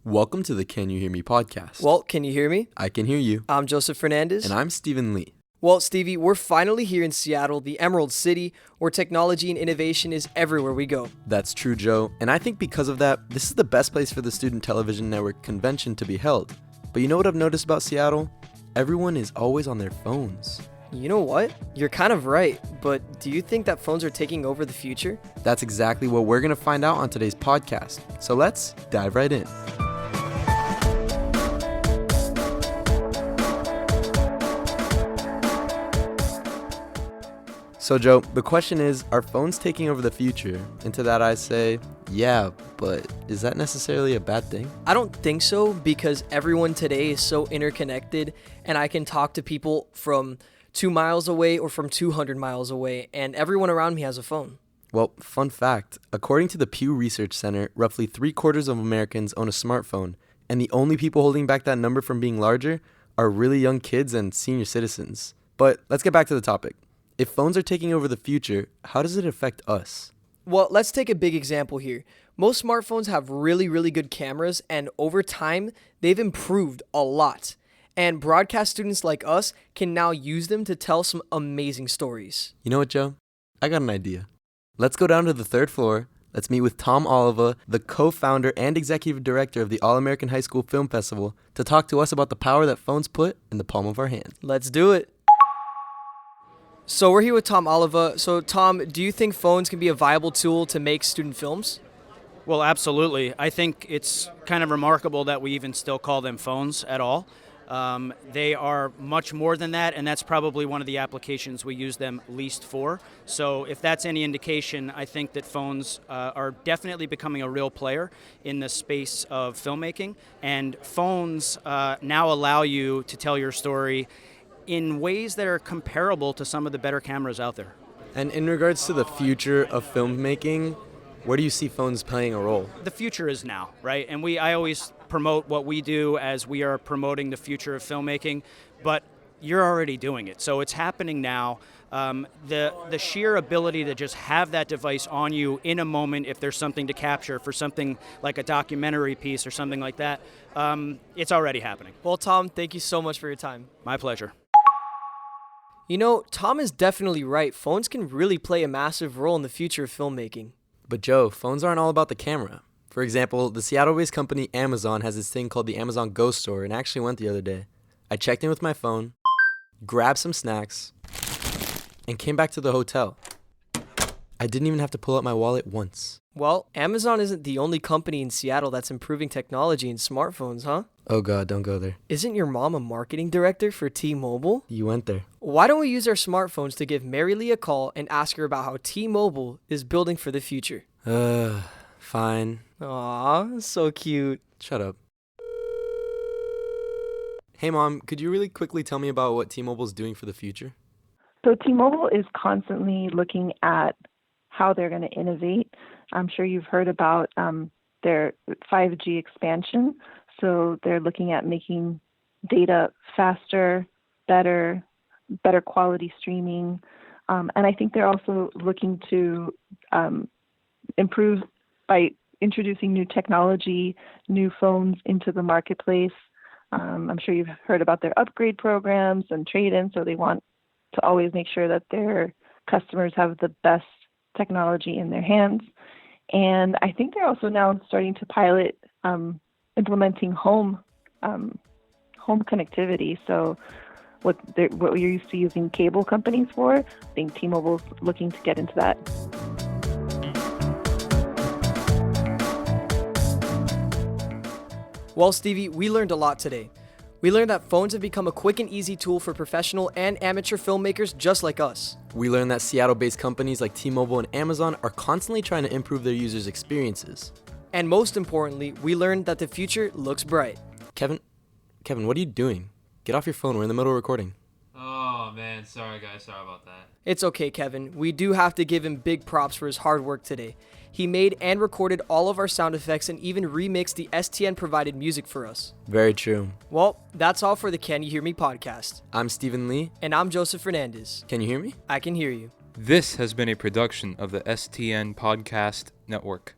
Welcome to the Can You Hear Me podcast. Well, can you hear me? I can hear you. I'm Joseph Fernandez. And I'm Stephen Lee. Well, Stevie, we're finally here in Seattle, the Emerald City, where technology and innovation is everywhere we go. That's true, Joe. And I think because of that, this is the best place for the Student Television Network convention to be held. But you know what I've noticed about Seattle? Everyone is always on their phones. You know what? You're kind of right, but do you think that phones are taking over the future? That's exactly what we're going to find out on today's podcast. So let's dive right in. So Joe, the question is, are phones taking over the future? And to that I say, yeah, but is that necessarily a bad thing? I don't think so, because everyone today is so interconnected, and I can talk to people from 2 miles away or from 200 miles away, and everyone around me has a phone. Well, fun fact, according to the Pew Research Center, roughly 3/4 of Americans own a smartphone, and the only people holding back that number from being larger are really young kids and senior citizens. But let's get back to the topic. If phones are taking over the future, how does it affect us? Well, let's take a big example here. Most smartphones have really good cameras, and over time, they've improved a lot. And broadcast students like us can now use them to tell some amazing stories. You know what, Joe? I got an idea. Let's go down to the 3rd floor. Let's meet with Tom Oliva, the co-founder and executive director of the All-American High School Film Festival, to talk to us about the power that phones put in the palm of our hand. Let's do it. So we're here with Tom Oliva. So Tom, do you think phones can be a viable tool to make student films? Well, absolutely. I think it's kind of remarkable that we even still call them phones at all. They are much more than that, and that's probably one of the applications we use them least for. So if that's any indication, I think that phones are definitely becoming a real player in the space of filmmaking. And phones now allow you to tell your story in ways that are comparable to some of the better cameras out there. And in regards to the future of filmmaking, where do you see phones playing a role? The future is now, right? And I always promote what we do as we are promoting the future of filmmaking, but you're already doing it. So it's happening now. The sheer ability to just have that device on you in a moment, if there's something to capture for something like a documentary piece or something like that, it's already happening. Well, Tom, thank you so much for your time. My pleasure. You know, Tom is definitely right. Phones can really play a massive role in the future of filmmaking. But Joe, phones aren't all about the camera. For example, the Seattle-based company Amazon has this thing called the Amazon Go Store, and I actually went the other day. I checked in with my phone, grabbed some snacks, and came back to the hotel. I didn't even have to pull out my wallet once. Well, Amazon isn't the only company in Seattle that's improving technology in smartphones, huh? Oh God, don't go there. Isn't your mom a marketing director for T-Mobile? You went there. Why don't we use our smartphones to give Mary Lee a call and ask her about how T-Mobile is building for the future? Fine. Aw, so cute. Shut up. Hey Mom, could you really quickly tell me about what T-Mobile's doing for the future? So T-Mobile is constantly looking at how they're going to innovate. I'm sure you've heard about their 5G expansion. So they're looking at making data faster, better quality streaming. And I think they're also looking to improve by introducing new technology, new phones into the marketplace. I'm sure you've heard about their upgrade programs and trade-in. So they want to always make sure that their customers have the best technology in their hands. And I think they're also now starting to pilot implementing home connectivity. So what you're used to using cable companies for, I think T-Mobile's looking to get into that. Well, Stevie, we learned a lot today. We learned that phones have become a quick and easy tool for professional and amateur filmmakers just like us. We learned that Seattle-based companies like T-Mobile and Amazon are constantly trying to improve their users' experiences. And most importantly, we learned that the future looks bright. Kevin, what are you doing? Get off your phone. We're in the middle of recording. Oh man, sorry guys, sorry about that. It's okay, Kevin. We do have to give him big props for his hard work today. He made and recorded all of our sound effects and even remixed the STN provided music for us. Very true. Well, that's all for the Can You Hear Me podcast. I'm Stephen Lee. And I'm Joseph Fernandez. Can you hear me? I can hear you. This has been a production of the STN Podcast Network.